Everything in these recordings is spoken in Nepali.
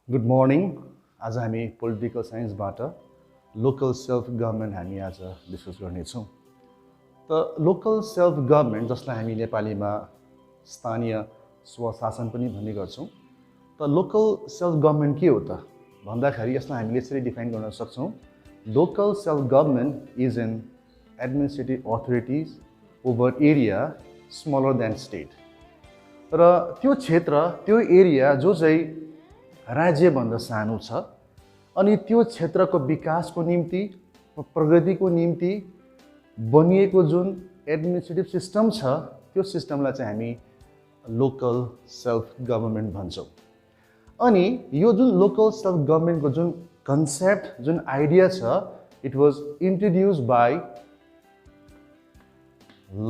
Good morning. आज हामी पोलिटिकल साइन्सबाट लोकल सेल्फ गभर्नमेन्ट हामी आज डिस्कस गर्नेछौँ। त लोकल सेल्फ गभर्नमेन्ट जसलाई हामी नेपालीमा स्थानीय स्वशासन पनि भन्ने गर्छौँ। त लोकल सेल्फ गभर्नमेन्ट के हो त भन्दाखेरि यसलाई हामीले यसरी डिफाइन गर्न सक्छौँ। Local self government is an administrative authorities over area smaller than state. र त्यो क्षेत्र त्यो एरिया जो चाहिँ राज्यभन्दा सानो छ अनि त्यो क्षेत्रको विकासको निम्ति प्रगतिको निम्ति बनिएको जुन एडमिनिस्ट्रेटिभ सिस्टम छ त्यो सिस्टमलाई चाहिँ हामी लोकल सेल्फ गभर्नमेन्ट भन्छौँ। अनि यो जुन लोकल सेल्फ गभर्नमेन्टको जुन कन्सेप्ट जुन आइडिया छ it was introduce by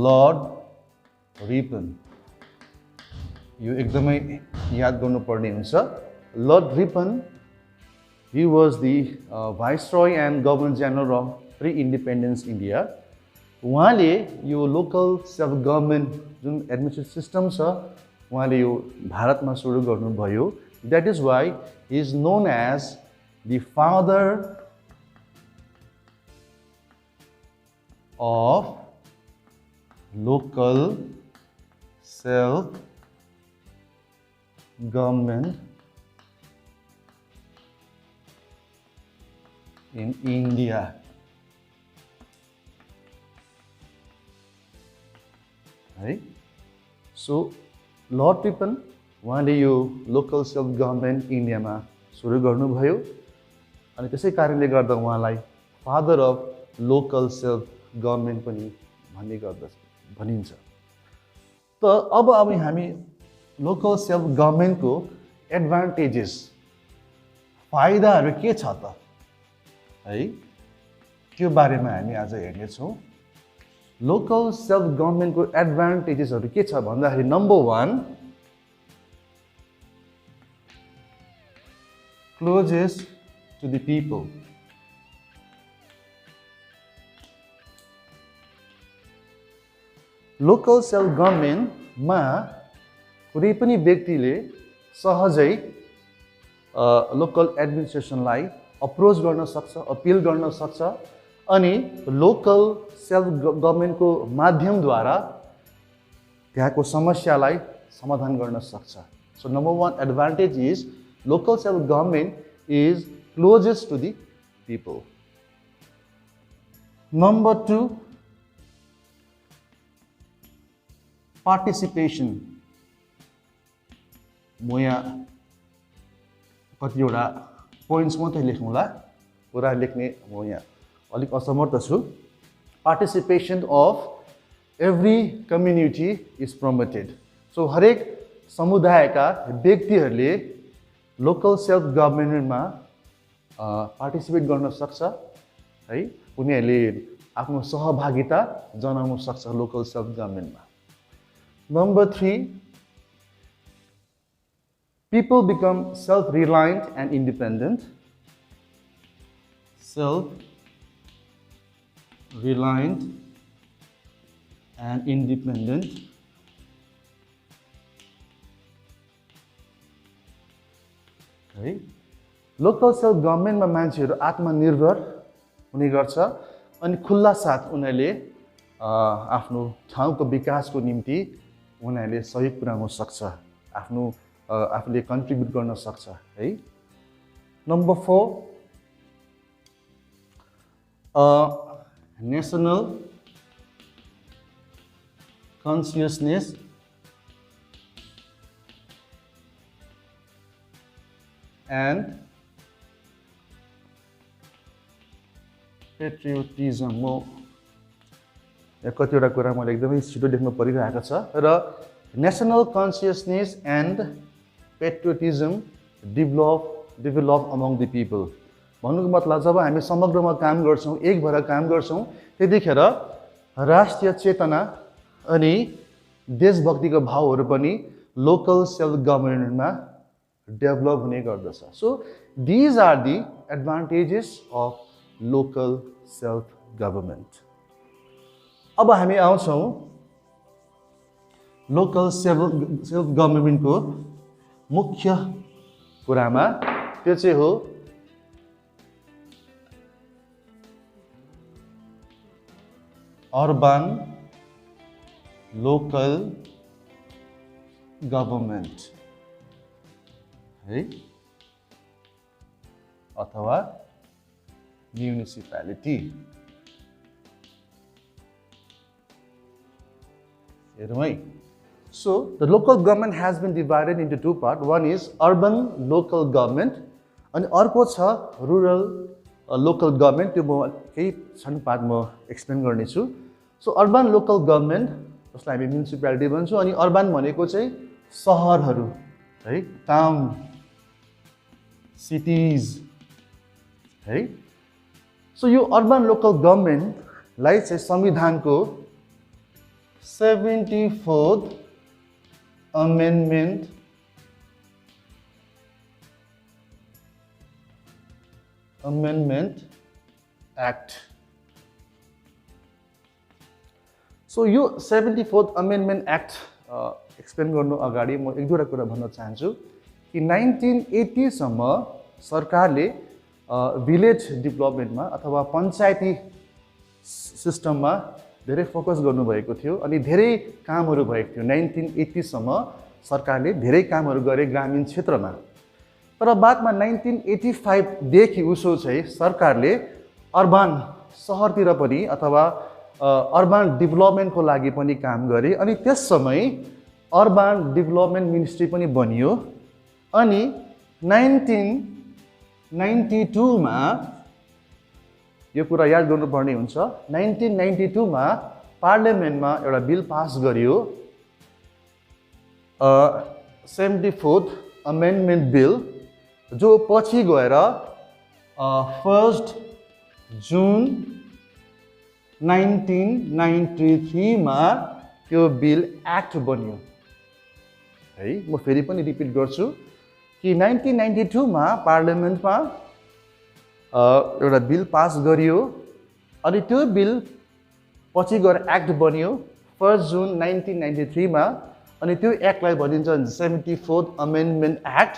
lord Ripon. यो एकदमै याद गर्नुपर्ने हुन्छ। Lord Ripon, he was the Viceroy and Governor General of pre-independence India. उहाँले यो लोकल सेल्फ गभर्नमेन्ट जुन एडमिनिस्ट्रेटिभ सिस्टम छ उहाँले यो भारतमा सुरु गर्नुभयो। That is why he is known as the father of local self government in India. Right? So Lord Ripon उहाँले यो लोकल सेल्फ गभर्नमेन्ट इन्डियामा सुरु गर्नुभयो अनि त्यसै कारणले गर्दा उहाँलाई father of local self government पनि भनिन्छ। त अब हामी लोकल सेल्फ गभर्नमेन्टको एडभान्टेजेस फाइदाहरू के छ त है त्यो बारेमा हामी आज हेर्नेछौँ। लोकल सेल्फ गभर्नमेन्टको एडभान्टेजेसहरू के छ भन्दाखेरि number 1 closest to the people. Local self गभर्नमेन्टमा कुनै पनि व्यक्तिले सहजै लोकल एडमिनिस्ट्रेसनलाई अप्रोच गर्न सक्छ, अपिल गर्न सक्छ अनि लोकल सेल्फ गभर्नमेन्टको माध्यमद्वारा त्यहाँको समस्यालाई समाधान गर्न सक्छ। So number 1 advantage is local self government is closest to the people. Number 2 participation. म यहाँ कतिवटा पोइन्ट्स मात्रै लेख्नुला, पुरा लेख्ने म यहाँ अलिक असमर्थ छु। Participation of every community is promoted. So हरेक समुदायका व्यक्तिहरूले लोकल सेल्फ गभर्नमेन्टमा पार्टिसिपेट गर्न सक्छ है, उनीहरूले आफ्नो सहभागिता जनाउन सक्छ लोकल सेल्फ गभर्नमेन्टमा। Number 3 people become self-reliant and independent. Self-reliant and independent. है लोकल सेल्फ गभर्नमेन्टमा मान्छेहरू आत्मनिर्भर हुने गर्छ अनि खुल्ला साथ उनीहरूले आफ्नो ठाउँको विकासको निम्ति उनीहरूले सहयोग पुर्याउन सक्छ, आफूले कन्ट्रिब्युट गर्न सक्छ है। Number 4 national consciousness and patriotism. म कतिवटा कुरा मैले एकदमै छिटो लेख्नु परिरहेको छ। र national consciousness and patriotism develop among the people. भन्नुको मतलब जब हामी समग्रमा काम गर्छौँ, एक भएर काम गर्छौँ, त्यतिखेर राष्ट्रिय चेतना अनि देशभक्तिको भावहरू पनि लोकल सेल्फ गभर्नमेन्टमा डेभलप हुने गर्दछ। So these are the advantages of local self government. अब हामी आउँछौँ लोकल सेल्फ गभर्नमेन्टको मुख्य कुरामा त्यो चाहिँ हो अर्बन लोकल गभर्नमेन्ट है अथवा म्युनिसिपालिटी। हेरौँ है। So the local government has been divided into two parts. One is urban local government अनि अर्को छ रुरल लोकल गभर्नमेन्ट। त्यो म केही क्षण बाद म एक्सप्लेन गर्नेछु। सो अर्बन लोकल गभर्नमेन्ट जसलाई हामी म्युनिसिपालिटी भन्छौँ अनि अर्बन भनेको चाहिँ सहरहरू है, टाउन सिटिज है। सो यो अर्बन लोकल गभर्नमेन्टलाई चाहिँ संविधानको 74th Amendment Act। सो यो 74th Amendment Act एक्सप्लेन गर्नु अगाडि म एक दुईवटा कुरा भन्न चाहन्छु कि 1980 सम्म सरकारले भिलेज डेभलपमेन्टमा अथवा पञ्चायती सिस्टममा धेरै फोकस गर्नुभएको थियो अनि धेरै कामहरू भएको थियो। 1980 सम्म सरकारले धेरै कामहरू गरे ग्रामीण क्षेत्रमा। तर बादमा 1985 देखि उसो चाहिँ सरकारले अर्बन सहरतिर पनि अथवा अर्बन डेभलपमेन्टको लागि पनि काम गरे अनि त्यस समय अर्बन डेभलपमेन्ट मिनिस्ट्री पनि बनियो। अनि 1992 मा यो कुरा याद गर्नुपर्ने हुन्छ। 1992 मा पार्लियामेन्टमा एउटा बिल पास गरियो 74th Amendment बिल, जो पछि गएर 1 जुन 1993 मा त्यो बिल एक्ट बन्यो है। म फेरि पनि रिपिट गर्छु कि 1992 मा पार्लियामेन्टमा एउटा बिल पास गरियो अनि त्यो बिल पछि गएर एक्ट बन्यो 1 जुन 1993 मा अनि त्यो एक्टलाई भनिन्छ 74th Amendment Act।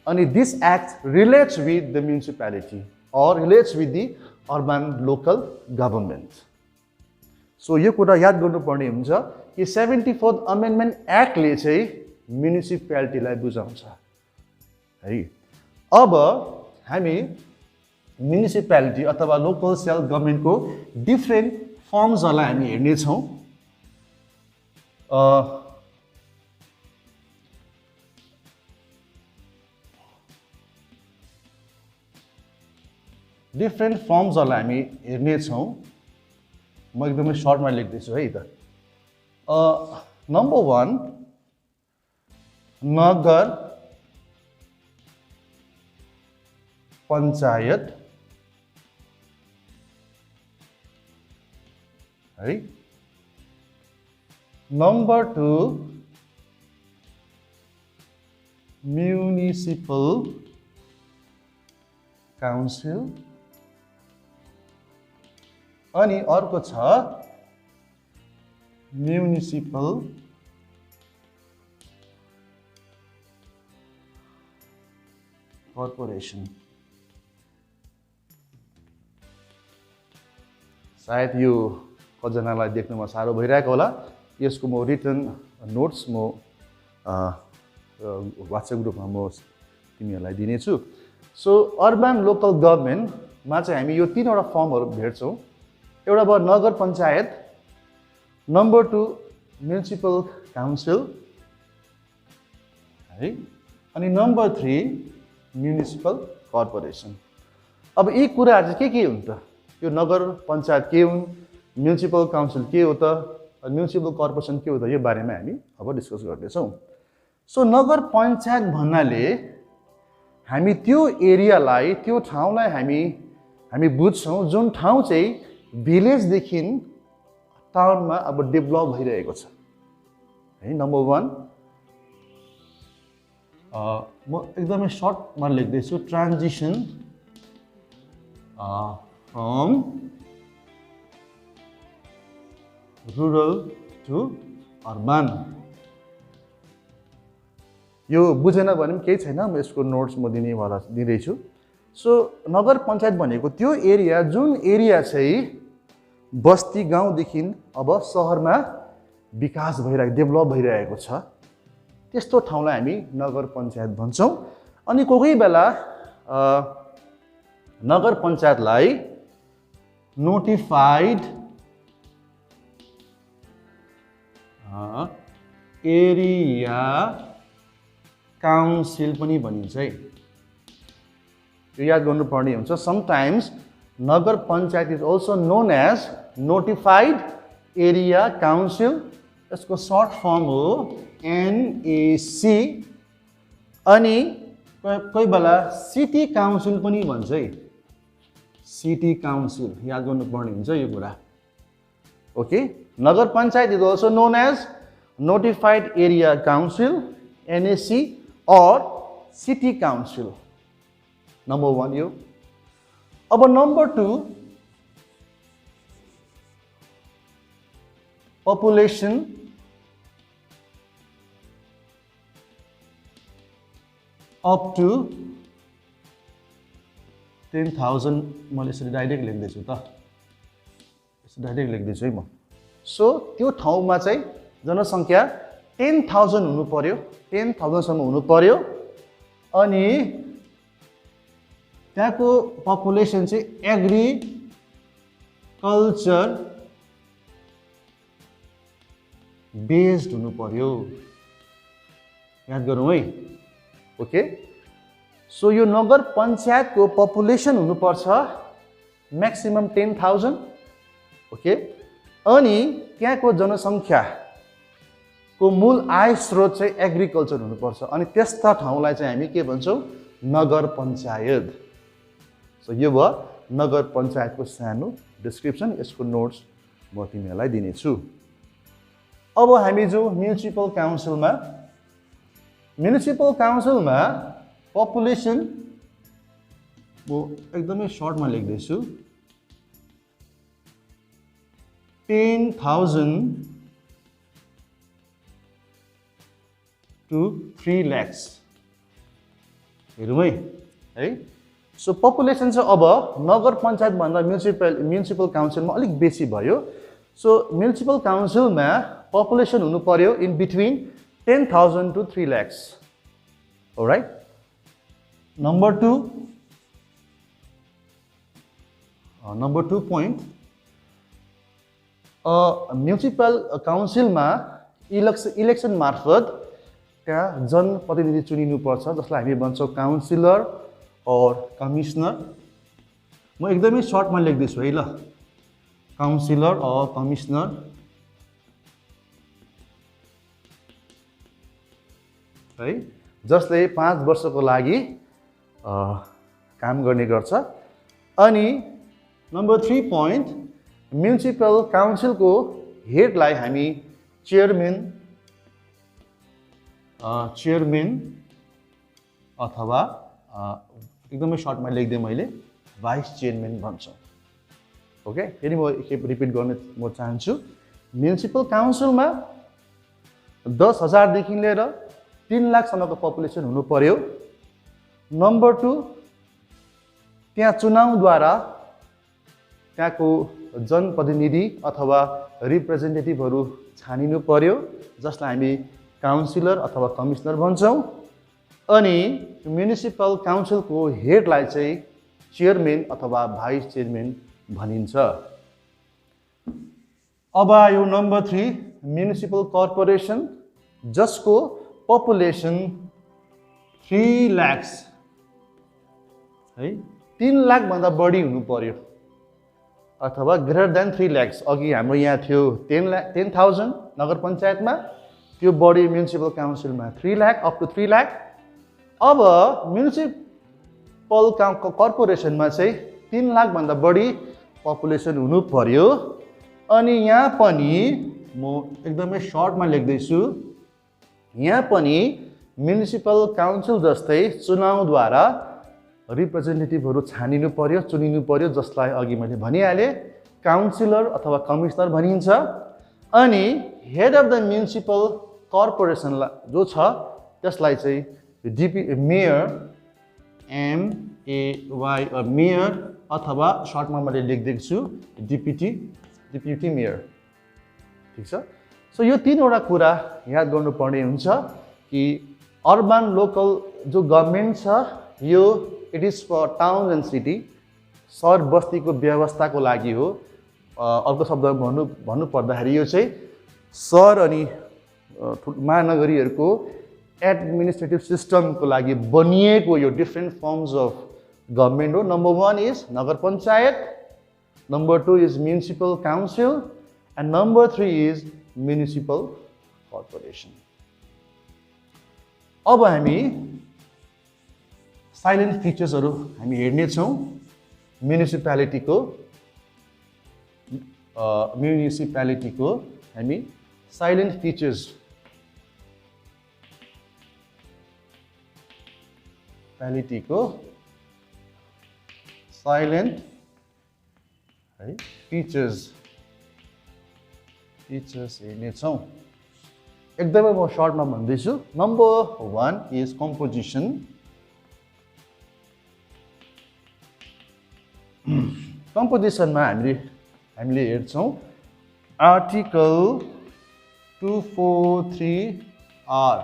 अनि this act relates with the municipality और relates with the urban local government. So यो कुरा याद गर्नुपर्ने हुन्छ कि 74th Amendment एक्टले चाहिँ म्युनिसिपालिटीलाई बुझाउँछ है। अब हामी म्युनिसिपालिटी अथवा लोकल सेल्फ गभर्नमेन्टको डिफ्रेन्ट फर्म्सहरूलाई हामी हेर्नेछौँ। डिफ्रेन्ट फर्म्सहरूलाई हामी हेर्नेछौँ। म एकदमै सर्टमा लेख्दैछु है त। नम्बर 1 नगर पञ्चायत है। नम्बर 2 म्युनिसिपल काउन्सिल अनि अर्को छ म्युनिसिपल कर्पोरेसन। सायद यो कतिजनालाई देख्नमा साह्रो भइरहेको होला। यसको म रिटन नोट्स म व्हाट्सएप ग्रुपमा म तिमीहरूलाई दिनेछु। सो अर्बन लोकल गभर्नमेन्टमा चाहिँ हामी यो तीनवटा फर्महरू भेट्छौँ। एउटा भयो नगर पञ्चायत, नम्बर 2 म्युनिसिपल काउन्सिल है अनि नम्बर 3 म्युनिसिपल कर्पोरेसन। अब यी कुराहरू चाहिँ के हुन् त? यो नगर पञ्चायत के हुन्, म्युनिसिपल काउन्सिल के हो त, म्युनिसिपल कर्पोरेसन के हो त, यो बारेमा हामी अब डिस्कस गर्दैछौँ। सो नगर पञ्चायत भन्नाले हामी त्यो एरियालाई त्यो ठाउँलाई हामी बुझ्छौँ जुन ठाउँ चाहिँ भिलेजदेखि टाउनमा अब डेभलप भइरहेको छ है। नम्बर 1 म एकदमै सर्टमा लेख्दैछु transition from rural to urban. यो बुझेन भने पनि केही छैन, म यसको नोट्स म दिँदैछु। सो नगर पञ्चायत भनेको त्यो एरिया जुन एरिया चाहिँ बस्ती गाउँदेखि अब सहरमा विकास भइरहेको डेभलप भइरहेको छ त्यस्तो ठाउँलाई हामी नगर पञ्चायत भन्छौँ। अनि कोही बेला नगर पञ्चायतलाई नोटिफाइड एरिया काउन्सिल पनि भनिन्छ है। यो याद गर्नुपर्ने हुन्छ। Sometimes Nagar Panchayat is also known as notified area council, यसको सर्ट फर्म हो एनएसी। अनि कोही बेला सिटी काउन्सिल पनि भन्छ है, सिटी काउन्सिल, याद गर्नुपर्ने हुन्छ यो कुरा। Okay, Nagar Panchayat is also known as notified area council NAC और सिटी काउन्सिल। नंबर 1 यो। अब नंबर 2 पपुलेसन अप टू 10,000। मैले यसरी डाइरेक्ट लेख्दैछु त, यसरी डाइरेक्ट लेख्दैछु है म। सो त्यो ठाउँमा चाहिँ जनसङ्ख्या 10,000 हुनु पर्यो, 10,000 सम्म हुनु पर्यो। अनि त्यहाँको पपुलेसन चाहिँ एग्रिकल्चर बेस्ड हुनु पर्यो, याद गरौँ है। ओके, सो यो नगर पञ्चायतको पपुलेसन हुनुपर्छ म्याक्सिमम 10,000। ओके, अनि त्यहाँको जनसङ्ख्याको मूल आय स्रोत चाहिँ एग्रिकल्चर हुनुपर्छ। अनि त्यस्ता ठाउँलाई चाहिँ हामी के भन्छौँ? नगर पञ्चायत। सो यो भयो नगर पञ्चायतको सानो डिस्क्रिप्सन, यसको नोट्स म तिमीहरूलाई दिनेछु। अब हामी जो म्युनिसिपल काउन्सिलमा पपुलेसन म एकदमै सर्टमा लेख्दैछु, 10,000 to 3 lakhs हेरौँ है। सो पपुलेसन चाहिँ अब नगर पञ्चायत भन्दा म्युनिसिपल काउन्सिलमा अलिक बेसी भयो। सो म्युनिसिपल काउन्सिलमा पपुलेसन हुनु पर्यो in between 10,000 to 3 lakhs। Alright, number 2 point, municipal काउन्सिलमा इलेक्सन मार्फत त्यहाँ जनप्रतिनिधि चुनिनुपर्छ, जसलाई हामी भन्छौँ काउन्सिलर और कमिश्नर। म एकदमै सर्टमा लेख्दैछु है ल, काउन्सिलर और कमिश्नर। है, जसले 5 वर्षको लागि काम गर्ने गर्छ। अनि नंबर 3 पोइन्ट, म्युनिसिपल काउन्सिलको हेडलाई हामी चेयरम्यान अथवा एकदमै सर्टमा लेख्दै मैले भाइस चेयरम्यान भन्छौँ। ओके, फेरि म एकखेप रिपिट गर्न म चाहन्छु। म्युनिसिपल काउन्सिलमा 10,000 देखि लिएर 3 लाखसम्मको पपुलेसन हुनु पर्यो। नंबर 2, त्यहाँ चुनावद्वारा त्यहाँको जनप्रतिनिधि अथवा रिप्रेजेन्टेटिभहरू छानिनु पर्यो, जसलाई हामी काउन्सिलर अथवा कमिश्नर भन्छौँ। अनि म्युनिसिपल काउन्सिलको हेडलाई चाहिँ चेयरम्यान अथवा भाइस चेयरम्यान भनिन्छ। अब आयो नंबर 3 म्युनिसिपल कर्पोरेसन, जसको पपुलेसन 3 lakhs है, 3 लाख भन्दा बढी हुनु पर्यो अथवा ग्रेटर देन 3 lakhs। अघि हाम्रो यहाँ थियो 10,000 नगर पञ्चायतमा, त्यो बढी म्युनिसिपल काउन्सिलमा 3 लाख अप टु 3 लाख। अब म्युनिसिपल कर्पोरेसनमा चाहिँ 3 लाख भन्दा बढी पपुलेसन हुनु पर्यो। अनि यहाँ पनि म एकदमै सर्टमा लेख्दैछु, यहाँ पनि म्युनिसिपल काउन्सिल जस्तै चुनावद्वारा रिप्रेजेन्टेटिभहरू छानिनु पर्यो, चुनिनु पर्यो, जसलाई अघि मैले भनिहालेँ काउन्सिलर अथवा कमिश्नर भनिन्छ। अनि head of the municipal corporation जो छ त्यसलाई चाहिँ मेयर MAY मेयर अथवा सर्टमा मैले लेखिदिएको छु डिप्युटी मेयर। ठिक छ। सो यो तीनवटा कुरा याद गर्नुपर्ने हुन्छ कि अर्बन लोकल जो गभर्नमेन्ट छ यो it is for town and city, सहर बस्तीको व्यवस्थाको लागि हो। अर्को शब्दमा भन्नु पर्दाखेरि यो चाहिँ सहर अनि महानगरीहरूको एडमिनिस्ट्रेटिभ सिस्टमको लागि बनिएको यो डिफ्रेन्ट फर्म्स अफ गभर्नमेन्ट हो। नम्बर 1 इज नगर panchayat, number 2 is municipal council and number 3 is municipal corporation. अब हामी साइलेन्ट फिचर्सहरू हामी हेर्नेछौँ म्युनिसिपालिटीको हामी साइलेन्ट फिचर्स साइलेन्ट है फिचर्स हेर्नेछौँ। एकदमै म सर्टमा भन्दैछु। Number 1 is composition. कम्पोजिसनमा हामीले हेर्छौँ article 243R।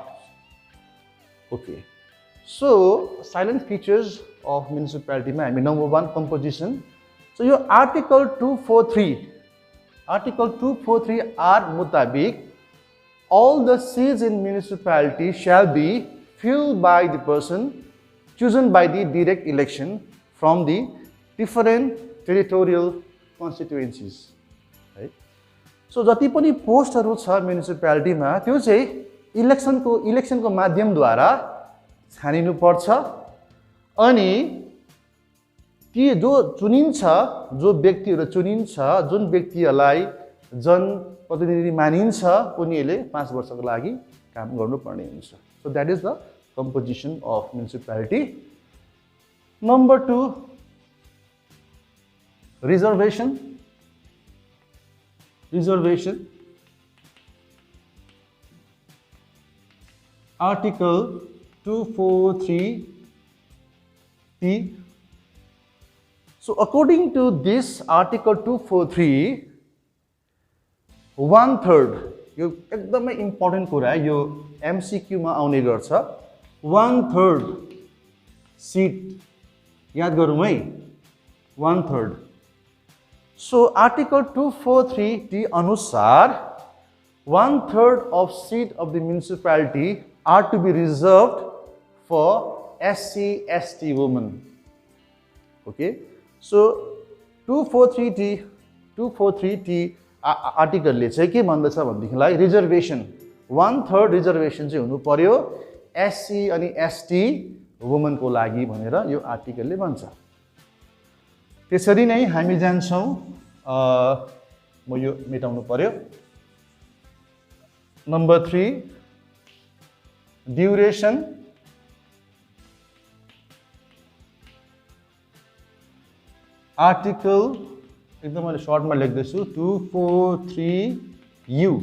Okay, so silent features of म्युनिसिपालिटीमा हामी नम्बर 1 कम्पोजिसन। सो यो आर्टिकल 243R मुताबिक all the seats in municipality shall be filled by the person chosen by the direct election from the different territorial constituencies, right? So जति पनि पोस्टहरू छ म्युनिसिपालिटीमा त्यो चाहिँ इलेक्सनको माध्यमद्वारा छानिनु पर्छ अनि ती जो चुनिन्छ, जो व्यक्तिहरू चुनिन्छ, जुन व्यक्तिहरूलाई जनप्रतिनिधि मानिन्छ उनीहरूले 5 वर्षको लागि काम गर्नुपर्ने हुन्छ। So that is the composition of municipality. Number 2 reservation. Article 243T। So according to this article 243, 1/3 यो एकदमै इम्पोर्टेन्ट कुरा, यो MCQ मा आउने गर्छ। 1/3 सिट याद गरौँ है, 1/3। सो आर्टिकल 243T अनुसार 1/3 of seat of the municipality are to be reserved for SC/ST women. Okay, so 243T आर्टिकलले चाहिँ के भन्दछ भनेदेखिलाई रिजर्वेसन 1/3 रिजर्वेसन चाहिँ हुनु पर्यो SC अनि ST वुमनको लागि भनेर यो आर्टिकलले भन्छ। त्यसरी नै हामी जान्छौँ, म यो मेटाउनु पर्यो। Number 3 duration. आर्टिकल एकदम मैले सर्टमा लेख्दैछु 243U।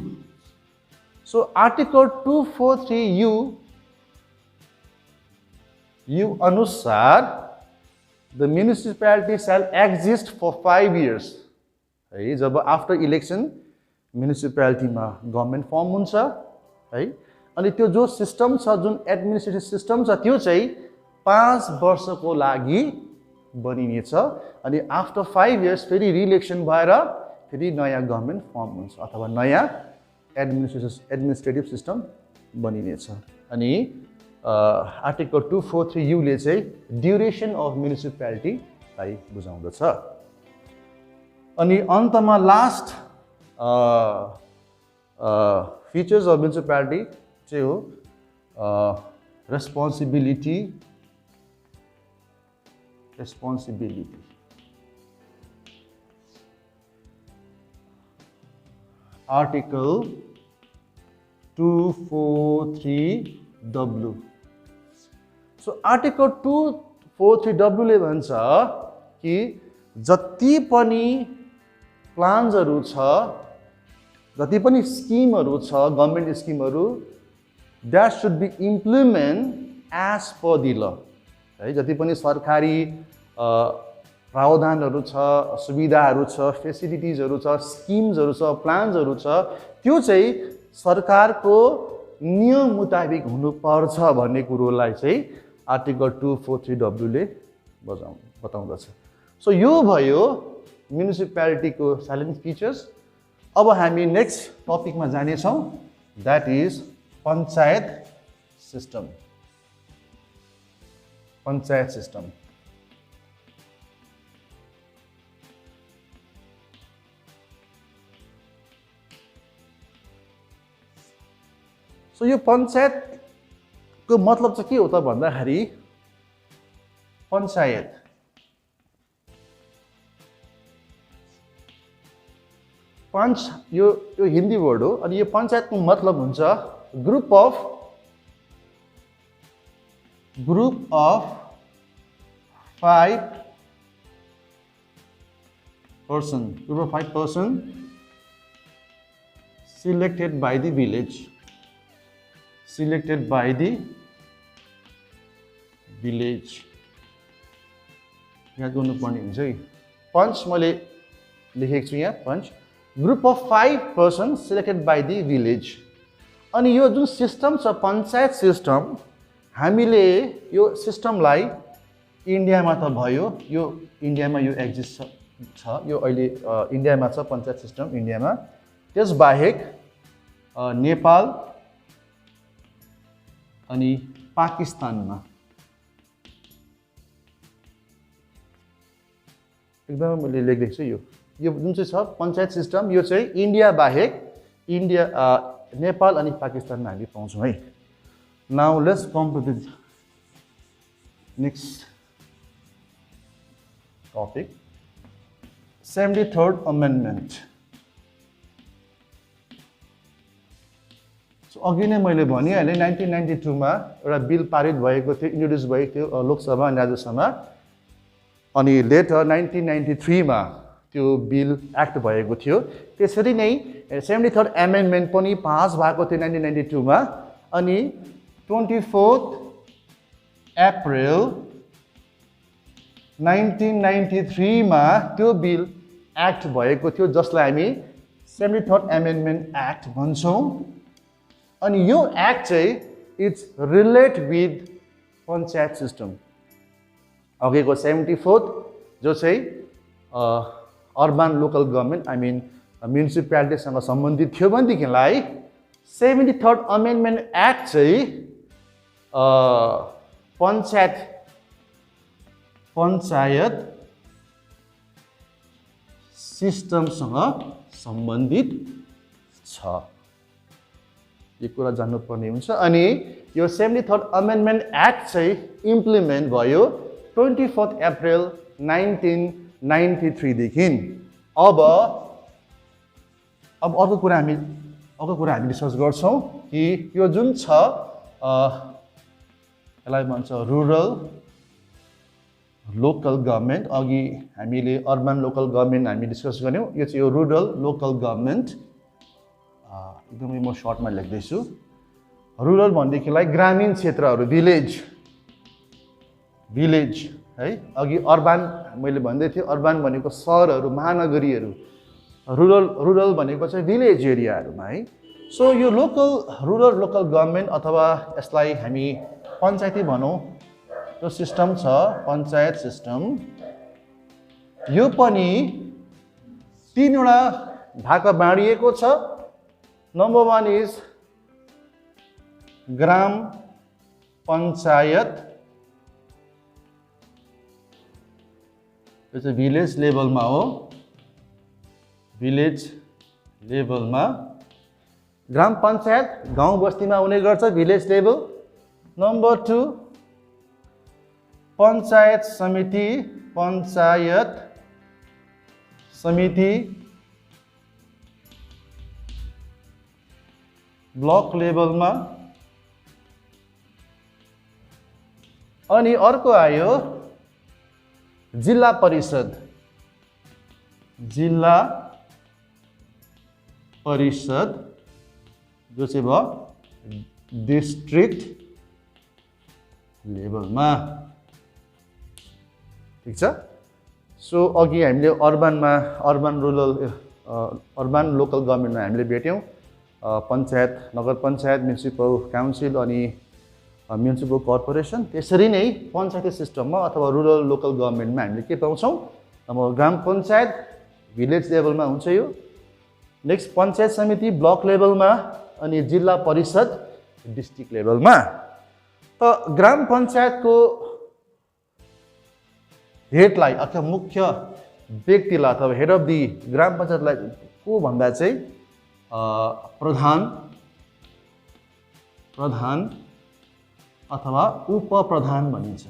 सो आर्टिकल 243U अनुसार the municipality shall exist for 5 years है। जब आफ्टर इलेक्सन म्युनिसिपालिटीमा गभर्नमेन्ट फर्म हुन्छ है, अनि त्यो जो सिस्टम छ, जुन एडमिनिस्ट्रेटिभ सिस्टम छ त्यो चाहिँ 5 वर्षको लागि बनिनेछ अनि आफ्टर 5 years फेरि रिइलेक्सन भएर फेरि नयाँ गभर्नमेन्ट फर्म हुन्छ अथवा नयाँ एडमिनिस्ट्रेटिभ सिस्टम बनिनेछ। अनि आर्टिकल 243U ले चाहिँ ड्युरेसन अफ म्युनिसिपालिटीलाई बुझाउँदछ। अनि अन्तमा लास्ट फिचर्स अफ म्युनिसिपालिटी चाहिँ हो responsibility. Article 243W। So article 243W ले भन्छ कि जति पनि प्लान्सहरू छ, जति पनि स्किमहरू छ, गभर्नमेन्ट स्किमहरू that should be implement as per the law है। जति पनि सरकारी प्रावधानहरू छ, सुविधाहरू छ, फेसिलिटिजहरू छ, स्किम्सहरू छ, प्लान्सहरू छ, त्यो चाहिँ सरकारको नियम मुताबिक हुनुपर्छ भन्ने कुरोलाई चाहिँ आर्टिकल 243W ले बताउँदछ। सो यो भयो म्युनिसिपालिटीको साइलेन्ट फिचर्स। अब हामी नेक्स्ट टपिकमा जानेछौँ, that is panchayat system. Panchayat system so यो पञ्चायतको मतलब चाहिँ के हो त भन्दाखेरि पञ्चायत यो हिन्दी वर्ड हो। अनि यो पञ्चायतको मतलब हुन्छ group of 5 person selected by the village, याद गर्नुपर्ने हुन्छ है। पंच मैले लेखेको छु यहाँ, पंच group of 5 person selected by the village। अनि यो जुन सिस्टम छ पञ्चायत सिस्टम, हामीले यो सिस्टमलाई इन्डियामा त भयो, यो इन्डियामा यो एक्जिस्ट छ, यो अहिले इन्डियामा छ पञ्चायत सिस्टम इन्डियामा। त्यसबाहेक नेपाल अनि पाकिस्तानमा एकदमै मैले लेखिदिएको छु। यो जुन चाहिँ छ पञ्चायत सिस्टम, यो चाहिँ इन्डिया बाहेक नेपाल अनि पाकिस्तानमा हामी पाउँछौँ है। Now let's come to the next topic, 73rd amendment. So अघि नै मैले भनिहालेँ 1992 मा एउटा बिल पारित भएको थियो, इन्ट्रोड्युस भएको थियो लोकसभा अनि राज्यसभामा। अनि लेटर 1993 मा त्यो बिल एक्ट भएको थियो। त्यसरी नै 73rd अमेन्डमेन्ट पनि पास भएको थियो 1992 मा। अनि 24 अप्रिल 1993 मा त्यो बिल एक्ट भएको थियो, जसलाई हामी 73rd अमेन्डमेन्ट एक्ट भन्छौँ। अनि यो एक्ट चाहिँ it's relate with panchayat system. अघिको 74th जो चाहिँ urban local government I mean म्युनिसिपालिटीसँग सम्बन्धित थियो भनेदेखिलाई 73rd अमेन्डमेन्ट एक्ट चाहिँ पञ्चायत सिस्टमसँग सम्बन्धित छ, यो कुरा जान्नुपर्ने हुन्छ। अनि यो 73rd अमेन्डमेन्ट एक्ट चाहिँ इम्प्लिमेन्ट भयो 24 अप्रिल 1993 देखि। अब अर्को कुरा हामी डिस्कस गर्छौँ कि यो जुन छ यसलाई भन्छ रुरल लोकल गभर्मेन्ट। अघि हामीले अर्बन लोकल गभर्मेन्ट हामी डिस्कस गऱ्यौँ, यो चाहिँ यो रुरल लोकल गभर्मेन्ट। एकदमै म सर्टमा लेख्दैछु। रुरल भनेदेखिलाई ग्रामीण क्षेत्रहरू, भिलेज है। अघि अर्बन मैले भन्दै थिएँ, अर्बन भनेको सहरहरू, महानगरीहरू, रुरल भनेको चाहिँ भिलेज एरियाहरूमा है। सो यो रुरल लोकल गभर्मेन्ट अथवा यसलाई हामी पञ्चायती भनौँ, यो सिस्टम छ पञ्चायत सिस्टम। यो पनि 3वटा भागमा बाँडिएको छ। नम्बर 1 इज ग्राम पञ्चायत, यो चाहिँ भिलेज लेभलमा हो, भिलेज लेभलमा। ग्राम पञ्चायत गाउँ बस्तीमा हुने गर्छ, भिलेज लेभल। नम्बर 2 पञ्चायत समिति ब्लक लेभलमा। अनि अर्को आयो जिल्ला परिषद जो चाहिँ भयो डिस्ट्रिक्ट लेभलमा। ठिक छ। सो अघि हामीले अर्बन लोकल गभर्मेन्टमा हामीले भेट्यौँ पञ्चायत, नगर पञ्चायत, म्युनिसिपल काउन्सिल अनि म्युनिसिपल कर्पोरेसन। त्यसरी नै पञ्चायती सिस्टममा अथवा रुरल लोकल गभर्मेन्टमा हामीले के पाउँछौँ? अब ग्राम पञ्चायत भिलेज लेभलमा हुन्छ यो। नेक्स्ट पञ्चायत समिति ब्लक लेभलमा अनि जिल्ला परिषद डिस्ट्रिक्ट लेभलमा। त ग्राम पञ्चायतको हेडलाई अथवा मुख्य व्यक्तिलाई अथवा हेड अफ दि ग्राम पञ्चायतलाई को भन्दा चाहिँ प्रधान अथवा उपप्रधान भनिन्छ।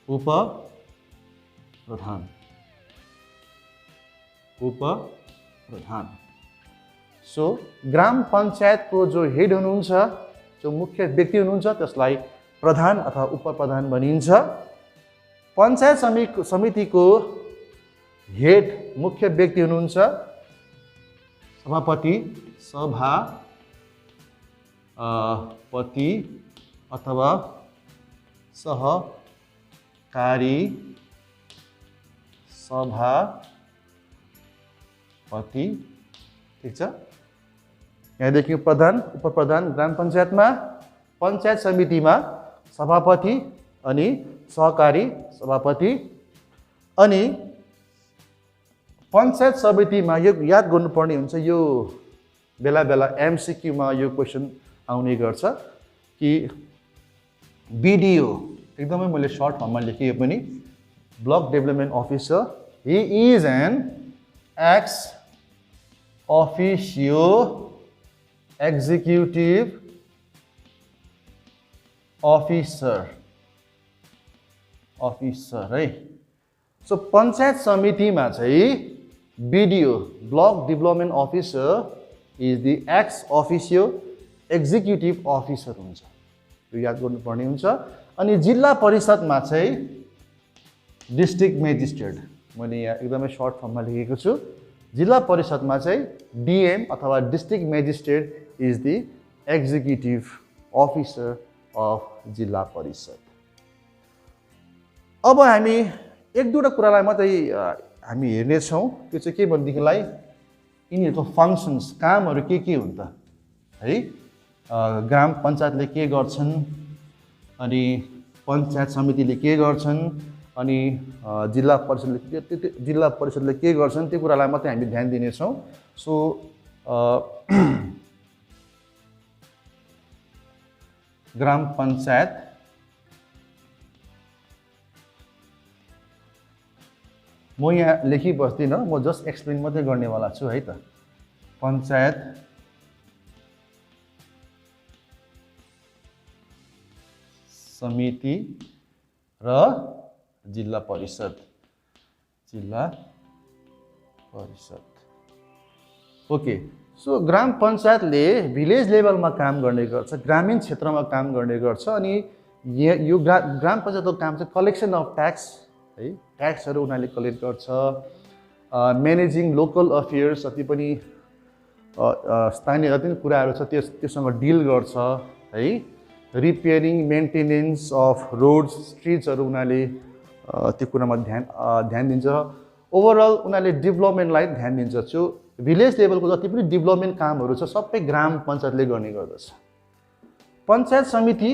उपप्रधान। सो ग्राम पञ्चायतको जो हेड हुनुहुन्छ, जो मुख्य व्यक्ति हुनुहुन्छ, त्यसलाई प्रधान अथवा उपप्रधान भनिन्छ। पञ्चायत समितिको हेड मुख्य व्यक्ति हुनुहुन्छ सभापति अथवा सहकारी सभापति। ठिक छ। यहाँदेखि प्रधान उपप्रधान ग्राम पञ्चायतमा, पञ्चायत समितिमा सभापति अनि सहकारी सभापति। अनि पञ्चायत समितिमा यो याद गर्नुपर्ने हुन्छ, यो बेला बेला एमसीक्यूमा यो क्वेसन आउने गर्छ कि बीडीओ, एकदमै मैले सर्ट फर्ममा लेखेँ यो पनि, block development officer, he is an ex officio executive officer है। सो पञ्चायत समितिमा चाहिँ BDO block development officer is the ex officio executive officer हुन्छ, यो याद गर्नुपर्ने हुन्छ। अनि जिल्ला परिषदमा चाहिँ डिस्ट्रिक्ट मेजिस्ट्रेट, मैले यहाँ एकदमै सर्ट फर्ममा लेखेको छु। जिल्ला परिषदमा चाहिँ डिएम अथवा district magistrate is the executive officer of जिल्ला परिषद। अब हामी एक दुईवटा कुरालाई मात्रै हामी हेर्नेछौँ। त्यो चाहिँ के भनेदेखिलाई यिनीहरूको फङ्सन्स, कामहरू के हुन् त है। ग्राम पञ्चायतले के गर्छन्, अनि पञ्चायत समितिले के गर्छन्, अनि जिल्ला परिषदले के गर्छन्, त्यो कुरालाई मात्रै हामी ध्यान दिनेछौँ। सो ग्राम पञ्चायत म यहाँ लेखी बस्दिनँ, म जस्ट एक्सप्लेन मात्रै गर्नेवाला छु है त। पञ्चायत समिति र जिल्ला परिषद। ओके। सो ग्राम पञ्चायतले भिलेज लेभलमा काम गर्ने गर्छ, ग्रामीण क्षेत्रमा काम गर्ने गर्छ। अनि यो ग्राम पञ्चायतको काम चाहिँ कलेक्सन अफ ट्याक्स है, ट्याक्सहरू उनीहरूले कलेक्ट गर्छ। म्यानेजिङ लोकल अफेयर्स, जति पनि स्थानीय जति पनि कुराहरू छ त्योसँग डिल गर्छ है। रिपेयरिङ मेन्टेनेन्स अफ रोड्स स्ट्रिट्सहरू उनीहरूले त्यो कुरामा ध्यान दिन्छ। ओभरअल उनीहरूले डेभलपमेन्टलाई ध्यान दिन्छ। जो भिलेज लेभलको जति पनि डेभलपमेन्ट कामहरू छ सबै ग्राम पञ्चायतले गर्ने गर्दछ। पञ्चायत समिति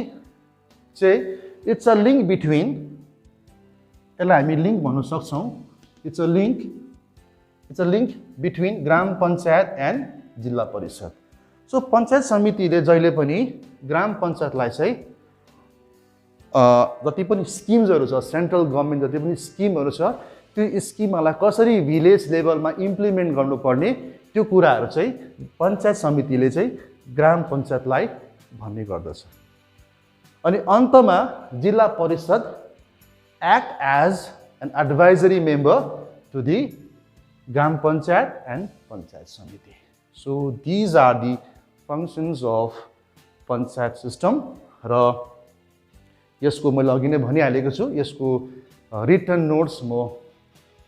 चाहिँ इट्स अ लिङ्क बिट्विन, यसलाई हामी लिङ्क भन्न सक्छौँ। It's a link between gram panchayat and जिल्ला परिषद। सो पञ्चायत समितिले जहिले पनि ग्राम पञ्चायतलाई चाहिँ जति पनि स्किम्सहरू छ, सेन्ट्रल गभर्मेन्ट जति पनि स्किमहरू छ, त्यो स्किमहरूलाई कसरी भिलेज लेभलमा इम्प्लिमेन्ट गर्नुपर्ने त्यो कुराहरू चाहिँ पञ्चायत समितिले चाहिँ ग्राम पञ्चायतलाई भन्ने गर्दछ। अनि अन्तमा जिल्ला परिषद act as an advisory member to the Gram Panchayat and Panchayat Samiti. So these are the functions of Panchayat system. र यसको मैले अघि नै भनिहालेको छु, यसको रिटन नोट्स म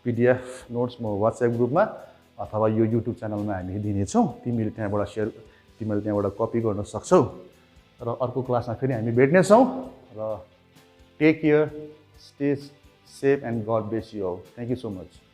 PDF नोट्स म WhatsApp ग्रुपमा अथवा यो YouTube च्यानलमा हामी दिनेछौँ। तिमीले त्यहाँबाट कपी गर्न सक्छौ। र अर्को क्लासमा फेरि हामी भेट्नेछौँ र take care, stay safe and God bless you all. Thank you so much.